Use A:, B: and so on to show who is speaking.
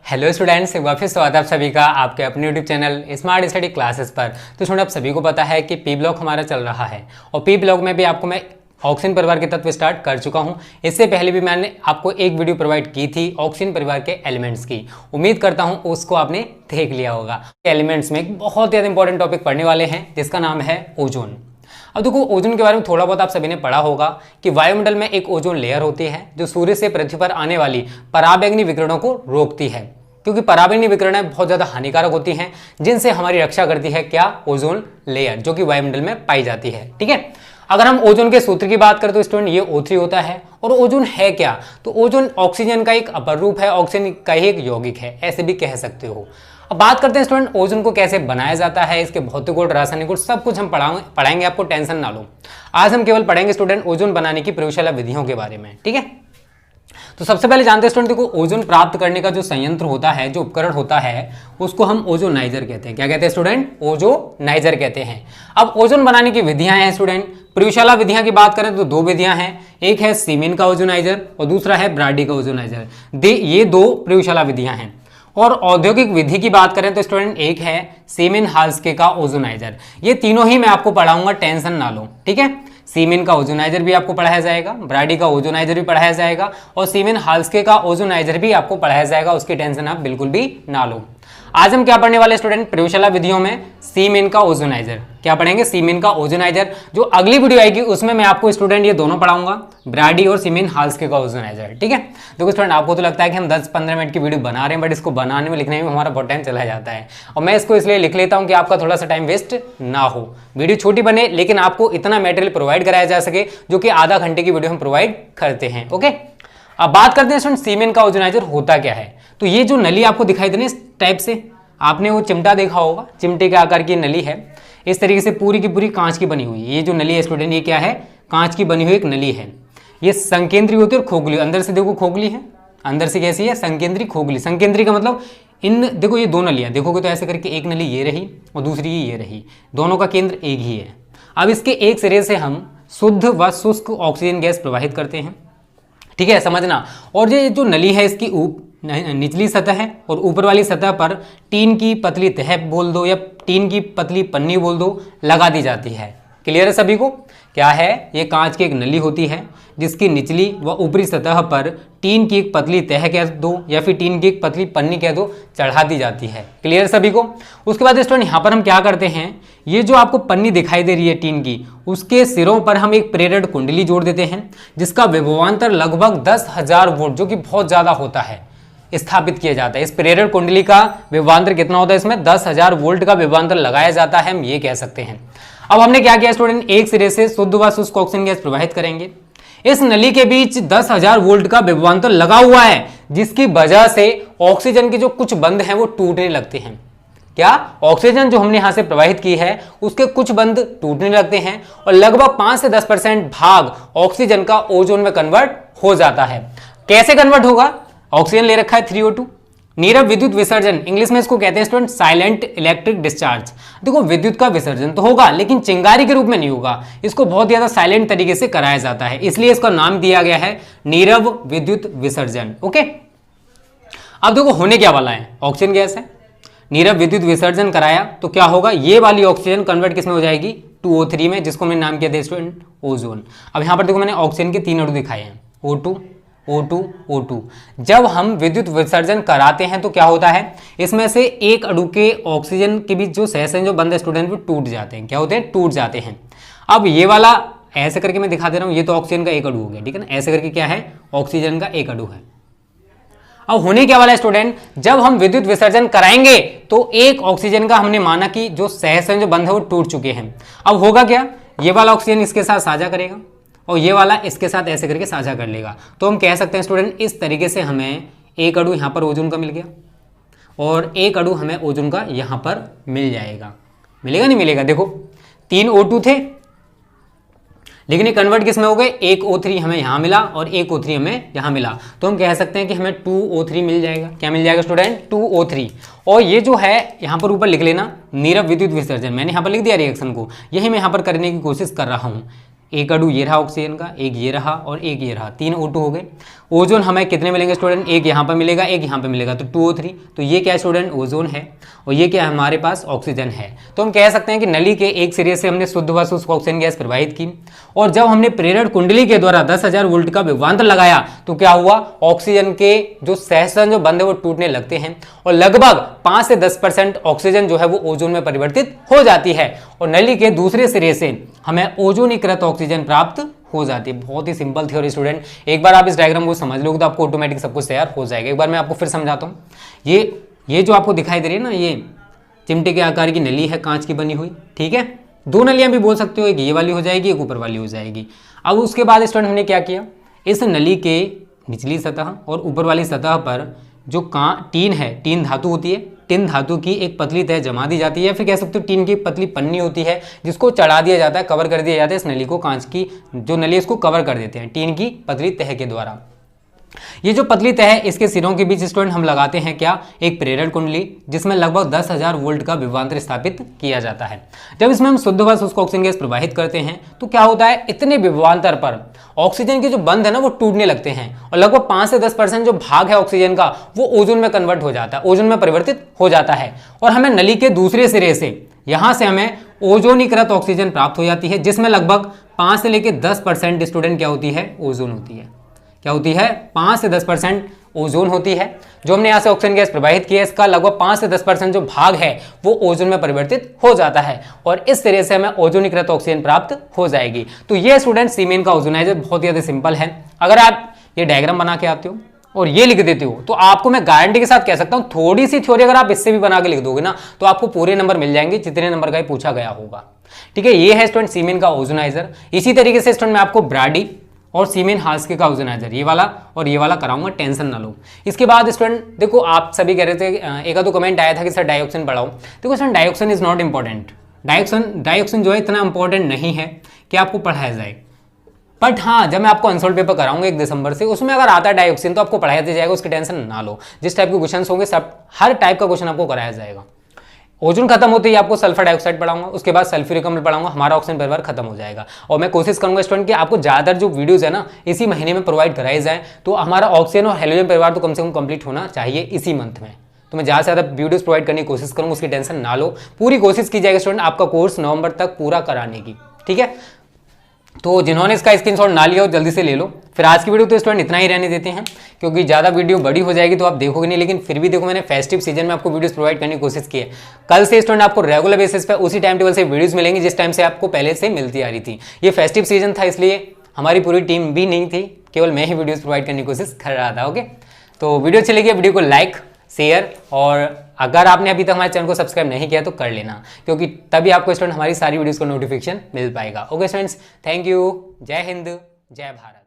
A: Hello students, एक बार फिर स्वागत है आप सभी का आपके अपने YouTube channel smart study classes पर। तो स्टूडेंट, आप सभी को पता है कि पी ब्लॉक हमारा चल रहा है और पी ब्लॉक में भी आपको मैं ऑक्सीजन परिवार के तत्व स्टार्ट कर चुका हूं। इससे पहले भी मैंने आपको एक वीडियो प्रोवाइड की थी ऑक्सीजन परिवार के एलिमेंट्स की। उम्मीद करता हूं उसको आपने देख लिया होगा। एलिमेंट्स में एक बहुत ज़्यादा इंपॉर्टेंट टॉपिक पढ़ने वाले हैं जिसका नाम है ओजोन। अब देखो, ओजोन के बारे में थोड़ा बहुत आप सभी ने पढ़ा होगा कि वायुमंडल में एक ओजोन लेयर होती है जो सूर्य से पृथ्वी पर आने वाली पराबैंगनी विकिरणों को रोकती है, क्योंकि पराबैंगनी विकिरणें बहुत ज़्यादा हानिकारक होती हैं जिनसे हमारी रक्षा करती है क्या, ओजोन लेयर, जो कि वायुमंडल में पाई जाती है। ठीक है, अगर हम ओजोन के सूत्र की बात करें तो स्टूडेंट ये O3 होता है। और ओजोन है क्या? तो ओजोन ऑक्सीजन का एक अपर रूप है, ऑक्सीजन का ही एक यौगिक है, ऐसे भी कह सकते हो। अब बात करते हैं स्टूडेंट ओजोन को कैसे बनाया जाता है, इसके भौतिक गुण, रासायनिक गुण, सब कुछ हम पढ़ाएंगे, आपको टेंशन ना लो। आज हम केवल पढ़ेंगे स्टूडेंट ओजोन बनाने की प्रयोगशाला विधियों के बारे में। ठीक है, तो सबसे पहले जानते हैं स्टूडेंट, देखो ओजोन प्राप्त करने का जो संयंत्र होता है, जो उपकरण होता है, उसको हम ओजोनाइजर कहते हैं। क्या कहते हैं स्टूडेंट? ओजोनाइजर कहते हैं। अब ओजोन बनाने की विधियां हैं स्टूडेंट। प्रयोगशाला विधियां की बात करें तो दो विधियां हैं, एक है सीमेन का ओजोनाइजर और दूसरा है ब्राडी का ओजोनाइजर। ये दो प्रयोगशाला विधियां हैं। और औद्योगिक विधि की बात करें तो स्टूडेंट एक है सीमेन हाल्स्के का ओजोनाइजर। ये तीनों ही मैं आपको पढ़ाऊंगा, टेंशन ना लो। ठीक है, सीमेन का ओजोनाइजर भी आपको पढ़ाया जाएगा, ब्राडी का ओजोनाइजर भी पढ़ाया जाएगा और सीमेन हाल्स्के का ओजोनाइजर भी आपको पढ़ाया जाएगा, उसकी टेंशन आप बिल्कुल भी ना लो। आज हम क्या पढ़ने वाले स्टूडेंट प्रयोगशाला विधियों में? सीमेन का ओजोनाइजर। क्या पढ़ेंगे? सीमेन का ओजोनाइजर। जो अगली वीडियो आएगी उसमें मैं आपको स्टूडेंट ये दोनों पढ़ाऊंगा, ब्राडी और सीमेन हाल्स्के का ओजोनाइजर। ठीक है, देखो स्टूडेंट, आपको तो लगता है कि हम 10-15 मिनट की वीडियो बना रहे हैं, बट इसको बनाने में, लिखने में हमारा बहुत टाइम चला जाता है और मैं इसको इसलिए लिख लेता हूँ कि आपका थोड़ा सा टाइम वेस्ट ना हो। वीडियो छोटी बने लेकिन आपको इतना मटेरियल प्रोवाइड कराया जा सके, जो कि आधा घंटे की वीडियो हम प्रोवाइड करते हैं। ओके, अब बात करते हैं स्टूडेंट सीमेन का ओजोनाइजर होता क्या है। तो ये जो नली आपको दिखाई दे रही है इस टाइप से, आपने वो चिमटा देखा होगा, चिमटे के आकार की नली है, इस तरीके से पूरी की पूरी कांच की बनी हुई है। ये जो नली है स्टूडेंट, ये क्या है? कांच की बनी हुई एक नली है। ये संकेंद्री होती है और खोखली, अंदर से देखो खोखली है, अंदर से कैसी है? संकेंद्री, खोखली। संकेंद्री का मतलब इन देखो ये दो नलियां देखोगे तो ऐसे करके एक नली ये रही और दूसरी ये रही, दोनों का केंद्र एक ही है। अब इसके एक सिरे से हम शुद्ध व शुष्क ऑक्सीजन गैस प्रवाहित करते हैं। ठीक है, समझना। और ये जो नली है इसकी निचली सतह है और ऊपर वाली सतह पर टीन की पतली तह बोल दो या टीन की पतली पन्नी बोल दो, लगा दी जाती है। क्लियर है सभी को? क्या है? ये कांच की एक नली होती है जिसकी निचली व ऊपरी सतह पर टीन की एक पतली तह कह दो या फिर टीन की एक पतली पन्नी कह दो, चढ़ा दी जाती है। क्लियर सभी को? उसके बाद स्टूडेंट यहाँ पर हम क्या करते हैं, ये जो आपको पन्नी दिखाई दे रही है टीन की, उसके सिरों पर हम एक प्रेरक कुंडली जोड़ देते हैं जिसका विभवांतर लगभग 10,000 वोल्ट, जो कि बहुत ज़्यादा होता है, स्थापित किया जाता है। इस प्रेरक कुंडली का विभवांतर कितना होता है? इसमें 10,000 वोल्ट का विभवांतर लगाया जाता है, हम ये कह सकते हैं। अब हमने क्या किया स्टूडेंट, एक सिरे से शुद्ध व शुष्क ऑक्सीजन गैस प्रवाहित करेंगे। इस नली के बीच 10,000 वोल्ट का विभवांतर लगा हुआ है, जिसकी वजह से ऑक्सीजन के जो कुछ बंध हैं वो टूटने लगते हैं। क्या? ऑक्सीजन जो हमने यहां से प्रवाहित की है उसके कुछ बंध टूटने लगते हैं और लगभग 5 से 10% भाग ऑक्सीजन का ओजोन में कन्वर्ट हो जाता है। कैसे कन्वर्ट होगा? ऑक्सीजन ले रखा है 3O2, नीरव विद्युत विसर्जन, इंग्लिश में इसको कहते हैं स्टूडेंट साइलेंट इलेक्ट्रिक डिस्चार्ज। देखो विद्युत का विसर्जन तो होगा लेकिन चिंगारी के रूप में नहीं होगा, इसको बहुत ज्यादा साइलेंट तरीके से कराया जाता है, इसलिए इसका नाम दिया गया है नीरव विद्युत विसर्जन। ओके, अब देखो होने क्या वाला है, ऑक्सीजन गैस है, नीरव विद्युत विसर्जन कराया तो क्या होगा, ये वाली ऑक्सीजन कन्वर्ट किसमें हो जाएगी? 2O3 में, जिसको मैंने नाम किया था स्टूडेंट ओजोन। अब यहां पर देखो मैंने ऑक्सीजन के 3 अणु दिखाए हैं, O2 O2 O2। जब हम विद्युत विसर्जन कराते हैं तो क्या होता है, इसमें से एक अणु के ऑक्सीजन के बीच जो सहसंयोजक बंध स्टूडेंट वो टूट जाते हैं। क्या होते हैं? टूट जाते हैं। अब ये वाला ऐसे करके मैं दिखा दे रहा हूं, ये तो ऑक्सीजन का एक अणु हो गया, ठीक है ना, ऐसे करके क्या है, ऑक्सीजन का एक अणु है। अब होने क्या वाला है स्टूडेंट, जब हम विद्युत विसर्जन कराएंगे तो एक ऑक्सीजन का हमने माना कि जो सहसंयोजक बंध है वो टूट चुके हैं। अब होगा क्या, ये वाला ऑक्सीजन इसके साथ साझा करेगा और ये वाला इसके साथ ऐसे करके साझा कर लेगा। तो हम कह सकते हैं स्टूडेंट इस तरीके से हमें एक अणु यहाँ पर ओजोन का मिल गया और एक अणु हमें ओजोन का यहाँ पर मिल जाएगा। मिलेगा नहीं मिलेगा? देखो 3 O2 थे लेकिन ये कन्वर्ट किस में हो गए, एक O3 हमें यहाँ मिला और एक O3 हमें यहाँ मिला, तो हम कह सकते हैं कि हमें 2O3 मिल जाएगा। क्या मिल जाएगा स्टूडेंट? 2O3। और ये जो है यहाँ पर ऊपर लिख लेना नीरव विद्युत विसर्जन, मैंने यहाँ पर लिख दिया रिएक्शन को, यही मैं यहाँ पर करने की कोशिश कर रहा हूँ। एक अणु ये रहा ऑक्सीजन का, एक ये रहा और एक ये रहा, 3 O2 हो गए। ओजोन हमें कितने मिलेंगे स्टूडेंट, एक यहाँ पर मिलेगा, एक यहाँ पर मिलेगा, तो 2O3। तो ये क्या है स्टूडेंट, ओजोन है, और ये क्या है हमारे पास ऑक्सीजन है। तो हम कह सकते हैं कि नली के एक सिरे से हमने शुद्ध व शुष्क ऑक्सीजन गैस प्रवाहित की, और जब हमने प्रेरण कुंडली के द्वारा 10,000 वोल्ट का विभवांतर लगाया तो क्या हुआ, ऑक्सीजन के जो सहस्त्र जो बंद है वो टूटने लगते हैं, और लगभग 5 से 10% ऑक्सीजन जो है वो ओजोन में परिवर्तित हो जाती है, और नली के दूसरे सिरे से हमें ओजोनीकृत ऑक्सीजन प्राप्त हो जाती है। बहुत ही सिंपल थ्योरी स्टूडेंट, एक बार आप इस डायग्राम को समझ लोगे तो आपको ऑटोमेटिक सब कुछ तैयार हो जाएगा। एक बार मैं आपको फिर समझाता हूँ। ये जो आपको दिखाई दे रही है ना, ये चिमटे के आकार की नली है, कांच की बनी हुई, ठीक है। 2 नलियां भी बोल सकते हो, एक ये वाली हो जाएगी, एक ऊपर वाली हो जाएगी। अब उसके बाद स्टूडेंट हमने क्या किया, इस नली के निचली सतह और ऊपर वाली सतह पर जो टीन है, टीन धातु होती है, टीन धातु की एक पतली तह जमा दी जाती है, या फिर कह सकते हो टीन की पतली पन्नी होती है जिसको चढ़ा दिया जाता है, कवर कर दिया जाता है। इस नली को, कांच की जो नली है इसको कवर कर देते हैं टीन की पतली तह के द्वारा। ये जो पतली तह है, इसके सिरों के बीच स्टूडेंट हम लगाते हैं क्या, एक प्रेरण कुंडली, जिसमें लगभग 10,000 वोल्ट का विभवांतर स्थापित किया जाता है। जब इसमें हम शुद्ध व शुष्क ऑक्सीजन गैस प्रवाहित करते हैं तो क्या होता है, इतने विभवांतर पर ऑक्सीजन के जो बंध है ना वो टूटने लगते हैं, और लगभग 5 से 10% जो भाग है ऑक्सीजन का वो ओजोन में कन्वर्ट हो जाता है, ओजोन में परिवर्तित हो जाता है, और हमें नली के दूसरे सिरे से यहां से हमें ओजोनीकृत ऑक्सीजन प्राप्त हो जाती है, जिसमें लगभग 5 से लेकर 10% स्टूडेंट क्या होती है, ओजोन होती है। क्या होती है, 5 से 10% ओजोन होती है। जो हमने यहाँ से ऑक्सीजन गैस प्रवाहित किया है, इसका लगभग 5 से 10% जो भाग है वो ओजोन में परिवर्तित हो जाता है, और इस तरह से हमें ओजोनीकृत ऑक्सीजन प्राप्त हो जाएगी। तो ये स्टूडेंट सीमेन का ओजोनाइजर बहुत ज़्यादा सिंपल है। अगर आप ये डायग्राम बना के आते हो और ये लिख देते हो तो आपको मैं गारंटी के साथ कह सकता हूँ, थोड़ी सी थ्योरी अगर आप इससे भी बना के लिख दोगे ना तो आपको पूरे नंबर मिल जाएंगे जितने नंबर का ही पूछा गया होगा। ठीक है, ये है स्टूडेंट सीमेन का ओजोनाइजर। इसी तरीके से स्टूडेंट मैं आपको ब्राडी और सीमेन हास्के का ओजोनाइजर, ये वाला और ये वाला कराऊंगा, टेंशन ना लो। इसके बाद स्टूडेंट देखो, आप सभी कह रहे थे, एक आधो कमेंट आया था कि सर डाइऑक्सिन पढ़ाओ। देखो student, dioxin is not important. Dioxin जो है इतना इंपॉर्टेंट नहीं है कि आपको पढ़ाया जाए, बट हाँ, जब मैं आपको अनसोल्ड पेपर कराऊंगा 1 दिसंबर से, उसमें अगर आता है डाइऑक्सिन तो आपको पढ़ाया जाएगा, उसकी टेंशन ना लो। जिस टाइप के क्वेश्चन होंगे सब, हर टाइप का क्वेश्चन आपको कराया जाएगा। ओजोन खत्म होते ही आपको सल्फर डाइऑक्साइड पढ़ाऊंगा, उसके बाद सल्फ्यूरिक अम्ल पढ़ाऊंगा, हमारा ऑक्सीजन परिवार खत्म हो जाएगा। और मैं कोशिश करूंगा स्टूडेंट कि आपको ज़्यादातर जो वीडियोस है ना इसी महीने में प्रोवाइड कराई जाए, तो हमारा ऑक्सीजन और हेलोजन परिवार तो कम से कम कंप्लीट होना चाहिए इसी मंथ में। तो मैं ज़्यादा से ज़्यादा वीडियोस प्रोवाइड करने की कोशिश करूँगा, उसकी टेंशन ना लो। पूरी कोशिश की जाएगी स्टूडेंट आपका कोर्स नवंबर तक पूरा कराने की, ठीक है। तो जिन्होंने इसका स्क्रीनशॉट ना लिया हो जल्दी से ले लो। फिर आज की वीडियो तो स्टूडेंट इतना ही रहने देते हैं, क्योंकि ज़्यादा वीडियो बड़ी हो जाएगी तो आप देखोगे नहीं, लेकिन फिर भी देखो मैंने फेस्टिव सीजन में आपको वीडियोस प्रोवाइड करने की कोशिश की है। कल से स्टूडेंट आपको रेगुलर बेसिस पे उसी टाइम टेबल से वीडियोस मिलेंगी जिस टाइम से आपको पहले से मिलती आ रही थी। ये फेस्टिव सीजन था इसलिए हमारी पूरी टीम भी नहीं थी, केवल मैं ही वीडियोज़ प्रोवाइड करने की कोशिश कर रहा था। ओके, तो वीडियो अच्छी लगी वीडियो को लाइक, शेयर, और अगर आपने अभी तक हमारे चैनल को सब्सक्राइब नहीं किया तो कर लेना, क्योंकि तभी आपको स्टूडेंट हमारी सारी वीडियोस को नोटिफिकेशन मिल पाएगा। ओके स्टूडेंट्स, थैंक यू, जय हिंद, जय भारत।